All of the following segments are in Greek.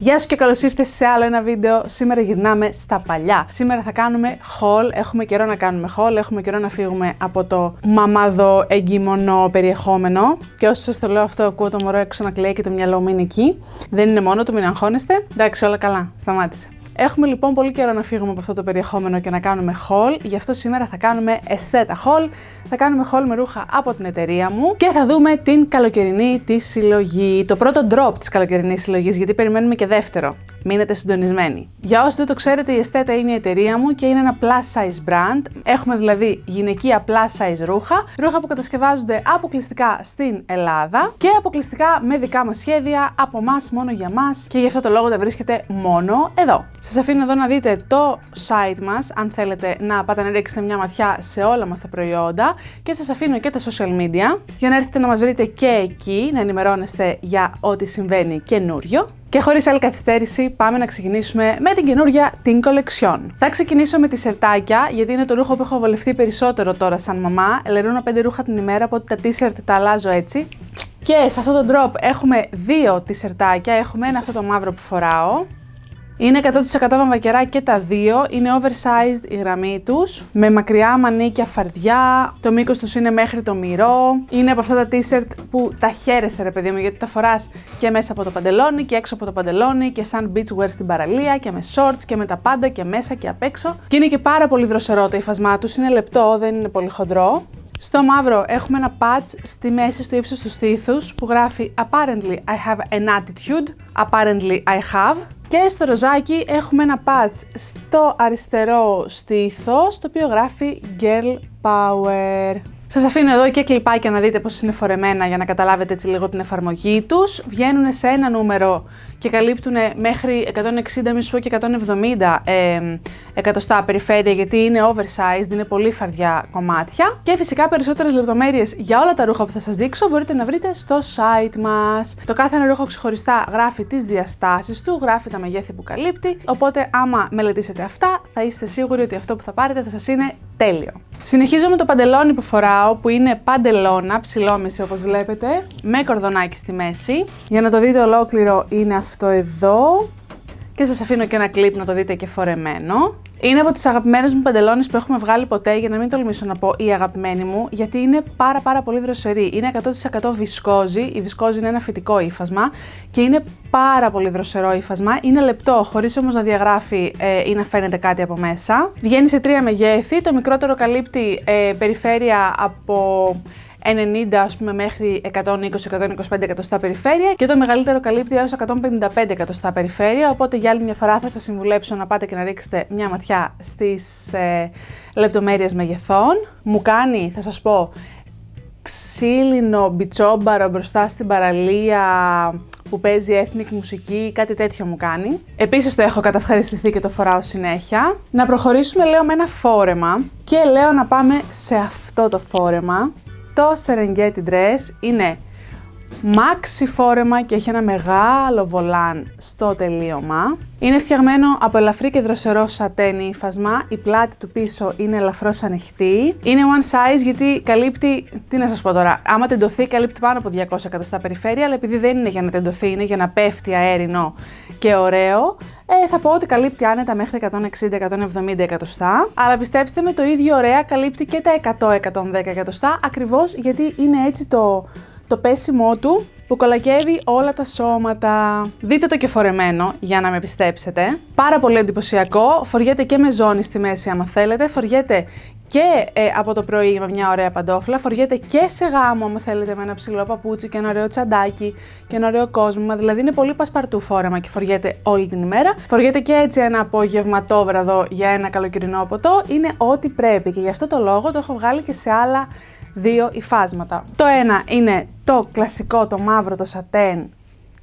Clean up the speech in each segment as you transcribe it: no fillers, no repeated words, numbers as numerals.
Γεια σου και καλώς ήρθες σε άλλο ένα βίντεο. Σήμερα γυρνάμε στα παλιά. Σήμερα θα κάνουμε haul. Έχουμε καιρό να κάνουμε haul. Έχουμε καιρό να φύγουμε από το μαμάδο εγκύμονο περιεχόμενο. Και όσο σας το λέω αυτό, ακούω το μωρό έξω να κλαίει και το μυαλό μου είναι εκεί. Δεν είναι μόνο του, μην αγχώνεστε. Εντάξει, όλα καλά. Σταμάτησε. Έχουμε λοιπόν πολύ καιρό να φύγουμε από αυτό το περιεχόμενο και να κάνουμε haul. Γι' αυτό σήμερα θα κάνουμε αισθέτα haul. Θα κάνουμε haul με ρούχα από την εταιρεία μου και θα δούμε την καλοκαιρινή τη συλλογή. Το πρώτο drop της καλοκαιρινής συλλογής, γιατί περιμένουμε και δεύτερο. Μείνετε συντονισμένοι. Για όσοι δεν το ξέρετε, η Αισθέτα είναι η εταιρεία μου και είναι ένα plus size brand. Έχουμε δηλαδή γυναικεία plus size ρούχα. Ρούχα που κατασκευάζονται αποκλειστικά στην Ελλάδα και αποκλειστικά με δικά μας σχέδια, από εμάς, μόνο για μας. Και γι' αυτό το λόγο τα βρίσκεται μόνο εδώ. Σας αφήνω εδώ να δείτε το site μας, αν θέλετε να πάτε να ρίξετε μια ματιά σε όλα μας τα προϊόντα. Και σας αφήνω και τα social media για να έρθετε να μας βρείτε και εκεί, να ενημερώνεστε για ό,τι συμβαίνει καινούριο. Και χωρίς άλλη καθυστέρηση, πάμε να ξεκινήσουμε με την καινούρια την collection. Θα ξεκινήσω με τη σερτάκια, γιατί είναι το ρούχο που έχω βολευτεί περισσότερο τώρα σαν μαμά. Ελερώνω 5 ρούχα την ημέρα, οπότε τα t-shirt τα αλλάζω έτσι. Και σε αυτό το drop έχουμε 2 t-shirtάκια. Έχουμε ένα αυτό το μαύρο που φοράω. Είναι 100% βαμβακερά και τα δύο, είναι oversized η γραμμή τους, με μακριά μανίκια φαρδιά, το μήκος τους είναι μέχρι το μυρό. Είναι από αυτά τα t-shirt που τα χαίρεσαι ρε παιδί μου, γιατί τα φοράς και μέσα από το παντελόνι και έξω από το παντελόνι και σαν beach wear στην παραλία και με shorts και με τα πάντα και μέσα και απ' έξω. Και είναι και πάρα πολύ δροσερό το υφασμά τους, είναι λεπτό, δεν είναι πολύ χοντρό. Στο μαύρο έχουμε ένα patch στη μέση στο ύψος του στήθους που γράφει Apparently I have an attitude, Apparently I have. Και στο ροζάκι έχουμε ένα patch στο αριστερό στήθος, το οποίο γράφει Girl Power. Σας αφήνω εδώ και κλιπάκια να δείτε πώς είναι φορεμένα για να καταλάβετε έτσι λίγο την εφαρμογή τους. Βγαίνουν σε ένα νούμερο και καλύπτουν μέχρι 160, μη σου πω και 170 εκατοστά περιφέρεια, γιατί είναι oversized, είναι πολύ φαρδιά κομμάτια. Και φυσικά περισσότερες λεπτομέρειες για όλα τα ρούχα που θα σας δείξω μπορείτε να βρείτε στο site μας. Το κάθε ένα ρούχο ξεχωριστά γράφει τις διαστάσεις του, γράφει τα μεγέθη που καλύπτει, οπότε άμα μελετήσετε αυτά θα είστε σίγουροι ότι αυτό που θα πάρετε θα σας είναι τέλειο. Συνεχίζω με το παντελόνι που φοράω, που είναι παντελώνα, ψηλόμεση όπως βλέπετε, με κορδονάκι στη μέση. Για να το δείτε ολόκληρο είναι αυτό εδώ και σας αφήνω και ένα κλιπ να το δείτε και φορεμένο. Είναι από τις αγαπημένες μου παντελόνες που έχουμε βγάλει ποτέ, για να μην τολμήσω να πω η αγαπημένη μου, γιατί είναι πάρα πολύ δροσερή. Είναι 100% βισκόζη, η βισκόζη είναι ένα φυτικό ύφασμα και είναι πάρα πολύ δροσερό ύφασμα. Είναι λεπτό, χωρίς όμως να διαγράφει ή να φαίνεται κάτι από μέσα. Βγαίνει σε 3 μεγέθη, το μικρότερο καλύπτει περιφέρεια από 90 ας πούμε μέχρι 120-125 εκατοστά περιφέρεια και το μεγαλύτερο καλύπτει έως 155 εκατοστά περιφέρεια, οπότε για άλλη μια φορά θα σας συμβουλέψω να πάτε και να ρίξετε μια ματιά στις λεπτομέρειες μεγεθών. Μου κάνει, θα σας πω, ξύλινο μπιτσόμπαρο μπροστά στην παραλία που παίζει ethnic μουσική, κάτι τέτοιο μου κάνει. Επίσης το έχω καταυχαριστηθεί και το φοράω συνέχεια. Να προχωρήσουμε λέω με ένα φόρεμα και λέω να πάμε σε αυτό το φόρεμα. Το Serengeti dress είναι maxi φόρεμα και έχει ένα μεγάλο βολάν στο τελείωμα. Είναι φτιαγμένο από ελαφρύ και δροσερό σατένι ύφασμα. Η πλάτη του πίσω είναι ελαφρώς ανοιχτή. Είναι one size γιατί καλύπτει, τι να σας πω τώρα, άμα τεντωθεί καλύπτει πάνω από 200 εκατοστά περιφέρεια, αλλά επειδή δεν είναι για να τεντωθεί, είναι για να πέφτει αέρινο και ωραίο, θα πω ότι καλύπτει άνετα μέχρι 160-170 εκατοστά. Αλλά πιστέψτε με, το ίδιο ωραία καλύπτει και τα 100-110 εκατοστά, ακριβώς γιατί είναι έτσι το πέσιμό του που κολακεύει όλα τα σώματα. Δείτε το και φορεμένο για να με πιστέψετε. Πάρα πολύ εντυπωσιακό. Φοριέται και με ζώνη στη μέση άμα θέλετε. Φοριέται και από το πρωί με μια ωραία παντόφλα. Φοριέται και σε γάμο άμα θέλετε με ένα ψηλό παπούτσι και ένα ωραίο τσαντάκι και ένα ωραίο κόσμημα. Δηλαδή είναι πολύ πασπαρτού φόρεμα και φοριέται όλη την ημέρα. Φοριέται και έτσι ένα απογευματόβραδο για ένα καλοκαιρινό ποτό. Είναι ό,τι πρέπει και γι' αυτό το λόγο το έχω βγάλει και σε άλλα 2 υφάσματα. Το ένα είναι το κλασικό, το μαύρο, το σατέν,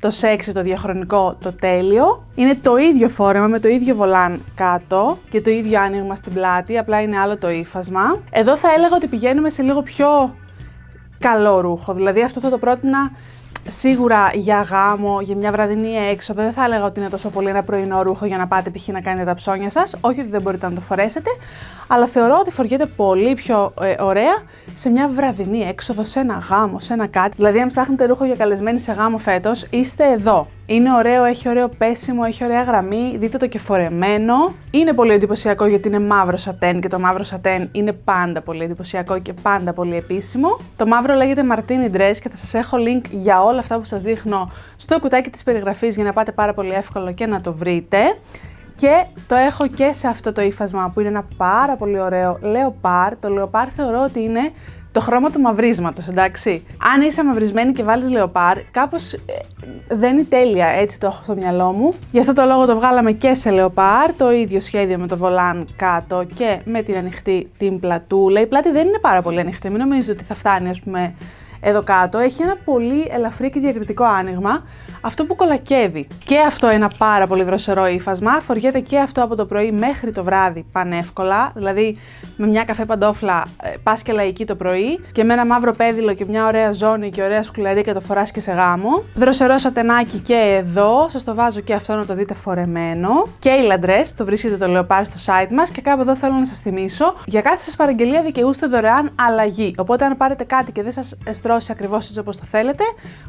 το σεξι, το διαχρονικό, το τέλειο. Είναι το ίδιο φόρεμα με το ίδιο βολάν κάτω και το ίδιο άνοιγμα στην πλάτη, απλά είναι άλλο το ύφασμα. Εδώ θα έλεγα ότι πηγαίνουμε σε λίγο πιο καλό ρούχο, δηλαδή αυτό θα το πρότεινα σίγουρα για γάμο, για μια βραδινή έξοδο. Δεν θα έλεγα ότι είναι τόσο πολύ ένα πρωινό ρούχο για να πάτε π.χ. να κάνετε τα ψώνια σας. Όχι ότι δεν μπορείτε να το φορέσετε, αλλά θεωρώ ότι φοριέται πολύ πιο ωραία σε μια βραδινή έξοδο, σε ένα γάμο, σε ένα κάτι. Δηλαδή, αν ψάχνετε ρούχο για καλεσμένη σε γάμο φέτος, είστε εδώ. Είναι ωραίο, έχει ωραίο πέσιμο, έχει ωραία γραμμή. Δείτε το και φορεμένο. Είναι πολύ εντυπωσιακό γιατί είναι μαύρο σατέν και το μαύρο σατέν είναι πάντα πολύ εντυπωσιακό και πάντα πολύ επίσημο. Το μαύρο λέγεται Martini Dress και θα σας έχω link για όλα αυτά που σας δείχνω στο κουτάκι της περιγραφής για να πάτε πάρα πολύ εύκολα και να το βρείτε. Και το έχω και σε αυτό το ύφασμα που είναι ένα πάρα πολύ ωραίο λεοπάρ. Το λεοπάρ θεωρώ ότι είναι το χρώμα του μαυρίσματος, εντάξει. Αν είσαι μαυρισμένη και βάλεις λεοπάρ, κάπως δεν είναι τέλεια, έτσι το έχω στο μυαλό μου. Γι' αυτό το λόγο το βγάλαμε και σε λεοπάρ, το ίδιο σχέδιο με το βολάν κάτω και με την ανοιχτή την πλατούλα. Η πλάτη δεν είναι πάρα πολύ ανοιχτή, μην νομίζετε ότι θα φτάνει, ας πούμε, εδώ κάτω. Έχει ένα πολύ ελαφρύ και διακριτικό άνοιγμα, αυτό που κολακεύει. Και αυτό ένα πάρα πολύ δροσερό ύφασμα. Φοριέται και αυτό από το πρωί μέχρι το βράδυ πανεύκολα. Δηλαδή, με μια καφέ παντόφλα πας και λαϊκή το πρωί και με ένα μαύρο πέδιλο και μια ωραία ζώνη και ωραία σκουλαρίκια το φοράς και σε γάμο. Δροσερό σατενάκι και εδώ. Σας το βάζω και αυτό να το δείτε φορεμένο. Και η Dress, το βρίσκετε το λεοπάρ στο site μας. Και κάπου εδώ θέλω να σας θυμίσω, για κάθε σας παραγγελία δικαιούστε δωρεάν αλλαγή. Οπότε, αν πάρετε κάτι και δεν σας εστρώσει ακριβώς έτσι όπως το θέλετε,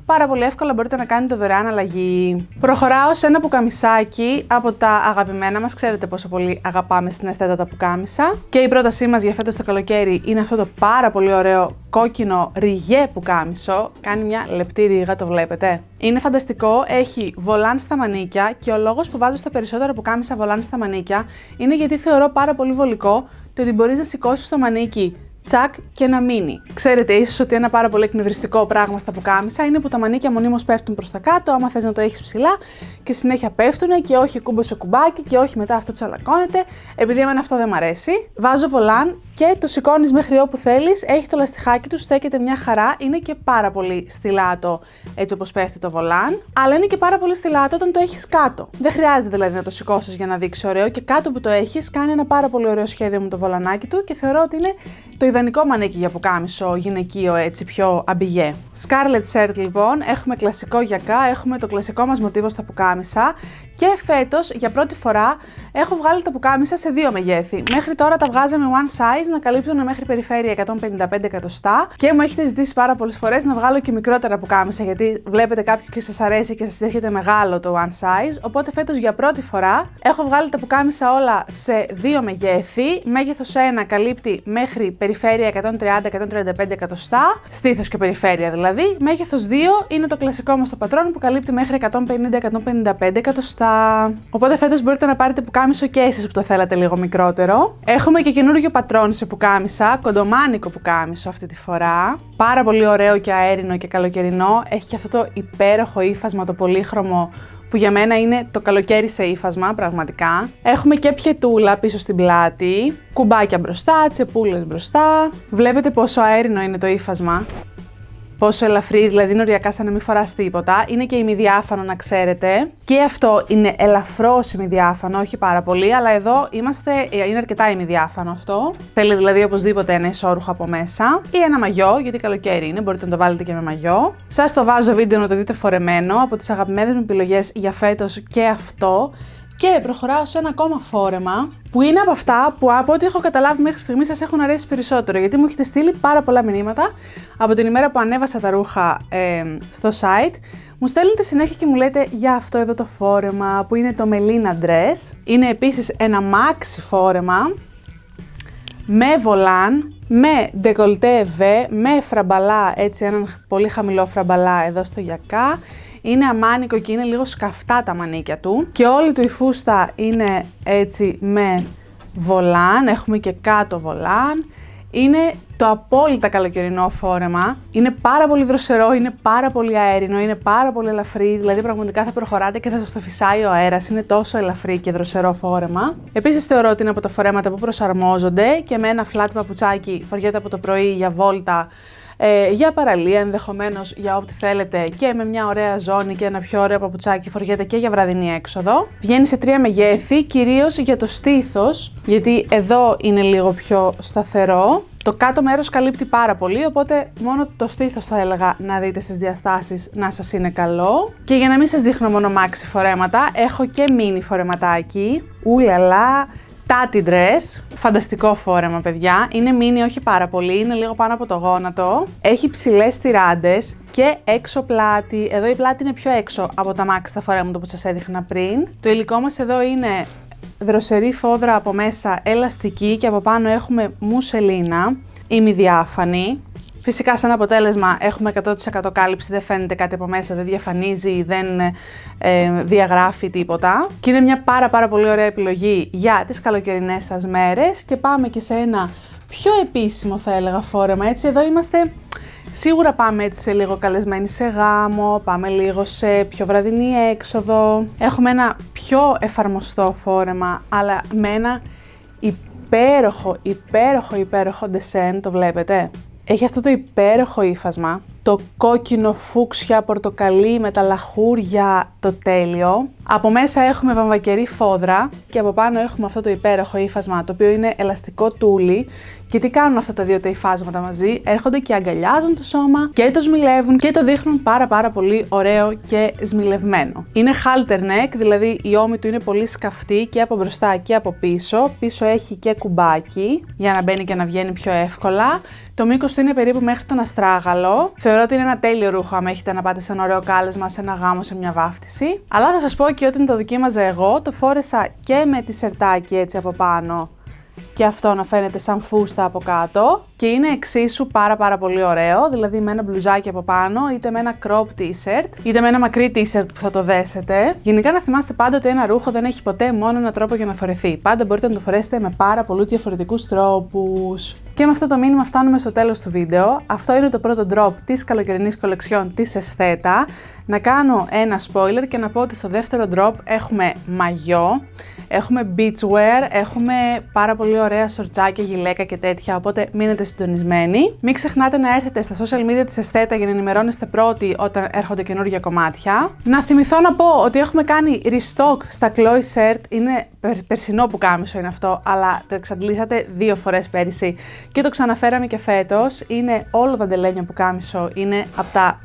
πάρα πολύ εύκολα μπορείτε να κάνετε δωρεάν αλλαγή. Προχωράω σε ένα πουκαμισάκι από τα αγαπημένα μας. Ξέρετε πόσο πολύ αγαπάμε στην αισθέτα τα πουκάμισα. Και η πρότασή μας για φέτος το καλοκαίρι είναι αυτό το πάρα πολύ ωραίο κόκκινο ριγέ πουκάμισο. Κάνει μια λεπτή ρίγα, το βλέπετε. Είναι φανταστικό, έχει βολάν στα μανίκια και ο λόγος που βάζω στα περισσότερα πουκάμισα βολάν στα μανίκια είναι γιατί θεωρώ πάρα πολύ βολικό το ότι μπορείς να σηκώσεις το μανίκι τσακ και να μείνει. Ξέρετε ίσως ότι ένα πάρα πολύ εκνευριστικό πράγμα στα πουκάμισα είναι που τα μανίκια μονίμως πέφτουν προς τα κάτω, άμα θες να το έχεις ψηλά και συνέχεια πέφτουν και όχι κούμπο σε κουμπάκι και όχι μετά αυτό τσαλακώνεται. Επειδή εμένα αυτό δεν μ' αρέσει, βάζω βολάν και το σηκώνεις μέχρι όπου θέλεις, έχει το λαστιχάκι του, στέκεται μια χαρά, είναι και πάρα πολύ στιλάτο έτσι όπως πέφτει το βολάν, αλλά είναι και πάρα πολύ στιλάτο όταν το έχεις κάτω. Δεν χρειάζεται δηλαδή να το σηκώσεις για να δείξει ωραίο και κάτω που το έχεις κάνει ένα πάρα πολύ ωραίο σχέδιο με το βολανάκι του και θεωρώ ότι είναι το ιδανικό μανίκι για πουκάμισο γυναικείο, έτσι πιο αμπιγέ. Scarlet shirt λοιπόν, έχουμε κλασικό γιακά, έχουμε το κλασικό μας μοτίβο στα πουκάμισα και φέτος για πρώτη φορά έχω βγάλει τα πουκάμισα σε δύο μεγέθη. Μέχρι τώρα τα βγάζαμε one size να καλύπτουν μέχρι περιφέρεια 155 εκατοστά και μου έχετε ζητήσει πάρα πολλές φορές να βγάλω και μικρότερα πουκάμισα γιατί βλέπετε κάποιο και σας αρέσει και σας έρχεται μεγάλο το one size. Οπότε φέτος για πρώτη φορά έχω βγάλει τα πουκάμισα όλα σε δύο μεγέθη. Μέγεθος 1 καλύπτει μέχρι περιφέρεια 130-135 εκατοστά, στήθος και περιφέρεια δηλαδή. Μέγεθος 2 είναι το κλασικό μας το πατρόν που καλύπτει μέχρι 150-155 εκατοστά. Οπότε φέτος μπορείτε να πάρετε πουκάμισο και εσείς που το θέλατε λίγο μικρότερο. Έχουμε και καινούργιο πατρόν σε πουκάμισα, κοντομάνικο πουκάμισο αυτή τη φορά. Πάρα πολύ ωραίο και αέρινο και καλοκαιρινό. Έχει και αυτό το υπέροχο ύφασμα, το πολύχρωμο, που για μένα είναι το καλοκαίρι σε ύφασμα, πραγματικά. Έχουμε και πιετούλα πίσω στην πλάτη, κουμπάκια μπροστά, τσεπούλες μπροστά. Βλέπετε πόσο αέρινο είναι το ύφασμα. Πόσο ελαφρύ, δηλαδή είναι οριακά σαν να μην φοράς τίποτα. Είναι και ημιδιάφανο να ξέρετε. Και αυτό είναι ελαφρώς ημιδιάφανο, όχι πάρα πολύ, αλλά εδώ είναι αρκετά ημιδιάφανο αυτό. Θέλει δηλαδή οπωσδήποτε ένα ισόρουχο από μέσα. Ή ένα μαγιό, γιατί καλοκαίρι είναι, μπορείτε να το βάλετε και με μαγιό. Σας το βάζω βίντεο να το δείτε φορεμένο, από τις αγαπημένες μου επιλογές για φέτος και αυτό. Και προχωράω σε ένα ακόμα φόρεμα που είναι από αυτά που από ό,τι έχω καταλάβει μέχρι στιγμής σας έχουν αρέσει περισσότερο, γιατί μου έχετε στείλει πάρα πολλά μηνύματα από την ημέρα που ανέβασα τα ρούχα στο site. Μου στέλνετε συνέχεια και μου λέτε για αυτό εδώ το φόρεμα που είναι το Melina Dress. Είναι επίσης ένα maxi φόρεμα με βολάν, με ντεκολτέ V, με φραμπαλά, έτσι έναν πολύ χαμηλό φραμπαλά εδώ στο γιακά. Είναι αμάνικο και είναι λίγο σκαφτά τα μανίκια του και όλη του η φούστα είναι έτσι με βολάν, έχουμε και κάτω βολάν. Είναι το απόλυτα καλοκαιρινό φόρεμα, είναι πάρα πολύ δροσερό, είναι πάρα πολύ αέρινο, είναι πάρα πολύ ελαφρύ, δηλαδή πραγματικά θα προχωράτε και θα σας το φυσάει ο αέρας, είναι τόσο ελαφρύ και δροσερό φόρεμα. Επίσης θεωρώ ότι είναι από τα φορέματα που προσαρμόζονται και με ένα flat παπουτσάκι φοριέται από το πρωί για βόλτα, για παραλία ενδεχομένως, για ό,τι θέλετε και με μια ωραία ζώνη και ένα πιο ωραίο παπουτσάκι φοριέται και για βραδινή έξοδο. Βγαίνει σε 3 μεγέθη, κυρίως για το στήθος, γιατί εδώ είναι λίγο πιο σταθερό. Το κάτω μέρος καλύπτει πάρα πολύ, οπότε μόνο το στήθος θα έλεγα να δείτε στις διαστάσεις να σας είναι καλό. Και για να μην σας δείχνω μόνο maxi φορέματα, έχω και mini φορεματάκι. Ουλαλά! Tati Dress, φανταστικό φόρεμα παιδιά, είναι mini όχι πάρα πολύ, είναι λίγο πάνω από το γόνατο, έχει ψηλές τυράντες και έξω πλάτη. Εδώ η πλάτη είναι πιο έξω από τα μάξι τα φορέματα που σας έδειχνα πριν. Το υλικό μας εδώ είναι δροσερή φόδρα από μέσα, ελαστική και από πάνω έχουμε μουσελίνα, ημιδιάφανη. Φυσικά σαν αποτέλεσμα έχουμε 100% κάλυψη, δεν φαίνεται κάτι από μέσα, δεν διαφανίζει, δεν διαγράφει τίποτα. Και είναι μια πάρα πολύ ωραία επιλογή για τις καλοκαιρινές σας μέρες και πάμε και σε ένα πιο επίσημο θα έλεγα φόρεμα, έτσι εδώ είμαστε, σίγουρα πάμε έτσι σε λίγο καλεσμένοι σε γάμο, πάμε λίγο σε πιο βραδινή έξοδο. Έχουμε ένα πιο εφαρμοστό φόρεμα, αλλά με ένα υπέροχο ντεσέν, το βλέπετε. Έχει αυτό το υπέροχο ύφασμα, το κόκκινο φούξια πορτοκαλί με τα λαχούρια, το τέλειο. Από μέσα έχουμε βαμβακερή φόδρα και από πάνω έχουμε αυτό το υπέροχο ύφασμα, το οποίο είναι ελαστικό τούλι. Και τι κάνουν αυτά τα δύο τα υφάσματα μαζί, έρχονται και αγκαλιάζουν το σώμα και το σμιλεύουν και το δείχνουν πάρα πολύ ωραίο και σμιλευμένο. Είναι halter neck, δηλαδή η ώμη του είναι πολύ σκαφτή και από μπροστά και από πίσω. Πίσω έχει και κουμπάκι για να μπαίνει και να βγαίνει πιο εύκολα. Το μήκος του είναι περίπου μέχρι τον αστράγαλο. Θεωρώ ότι είναι ένα τέλειο ρούχο αν έχετε να πάτε σε ένα ωραίο κάλεσμα, σε ένα γάμο, σε μια βάφτιση. Αλλά θα σας πω και όταν το δοκίμαζα εγώ, το φόρεσα και με τη σερτάκι έτσι από πάνω και αυτό να φαίνεται σαν φούστα από κάτω και είναι εξίσου πάρα πολύ ωραίο, δηλαδή με ένα μπλουζάκι από πάνω, είτε με ένα crop t-shirt, είτε με ένα μακρύ t-shirt που θα το δέσετε. Γενικά να θυμάστε πάντα ότι ένα ρούχο δεν έχει ποτέ μόνο έναν τρόπο για να φορεθεί. Πάντα μπορείτε να το φορέσετε με πάρα πολλούς διαφορετικούς τρόπους. Και με αυτό το μήνυμα φτάνουμε στο τέλος του βίντεο. Αυτό είναι το πρώτο drop της καλοκαιρινής κολεξιόν της Αισθέτα. Να κάνω ένα spoiler και να πω ότι στο δεύτερο drop έχουμε μαγιό, έχουμε beachwear, έχουμε πάρα πολύ ωραία σορτσάκια, γυλαίκα και τέτοια, οπότε μείνετε συντονισμένοι. Μην ξεχνάτε να έρθετε στα social media της Αισθέτα για να ενημερώνεστε πρώτοι όταν έρχονται καινούργια κομμάτια. Να θυμηθώ να πω ότι έχουμε κάνει restock στα Chloe shirt, είναι περσινό πουκάμισο είναι αυτό, αλλά το εξαντλήσατε 2 φορές πέρυσι και το ξαναφέραμε και φέτος. Είναι όλο δαντελένιο πουκάμισο, είναι από τα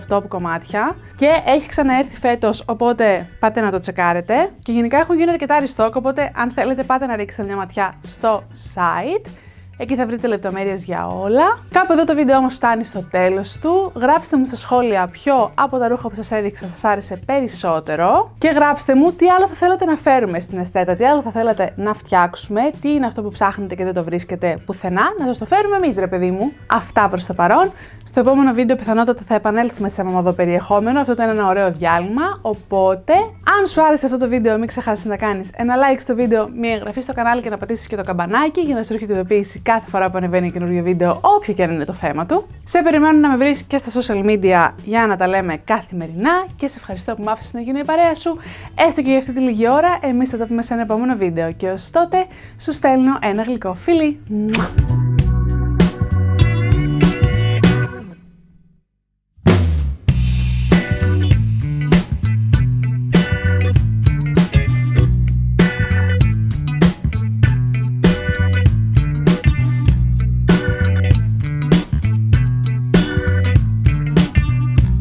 top κομμάτια και έχει ξαναέρθει φέτος, οπότε πάτε να το τσεκάρετε. Και γενικά έχουν γίνει αρκετά restock, οπότε αν θέλετε πάτε να ρίξετε μια ματιά στο site. Εκεί θα βρείτε λεπτομέρειες για όλα. Κάπου εδώ το βίντεο όμως φτάνει στο τέλος του. Γράψτε μου στα σχόλια ποιο από τα ρούχα που σας έδειξα σας άρεσε περισσότερο. Και γράψτε μου τι άλλο θα θέλατε να φέρουμε στην Αισθέτα, τι άλλο θα θέλατε να φτιάξουμε, τι είναι αυτό που ψάχνετε και δεν το βρίσκετε πουθενά, να σας το φέρουμε εμείς ρε παιδί μου. Αυτά προς το παρόν. Στο επόμενο βίντεο πιθανότατα θα επανέλθουμε σε μαμαδό περιεχόμενο. Αυτό ήταν ένα ωραίο διάλειμμα. Οπότε, αν σου άρεσε αυτό το βίντεο, μην ξεχάσεις να κάνεις ένα like στο βίντεο, μια εγγραφή στο κανάλι και να πατήσεις και το καμπανάκι για να σου έρχεται ειδοποίηση κάθε φορά που ανεβαίνει καινούριο βίντεο, όποιο και αν είναι το θέμα του. Σε περιμένω να με βρεις και στα social media για να τα λέμε καθημερινά και σε ευχαριστώ που μ' άφησες να γίνω η παρέα σου, έστω και για αυτή τη λίγη ώρα. Εμείς θα τα πούμε σε ένα επόμενο βίντεο και ως τότε σου στέλνω ένα γλυκό φιλί.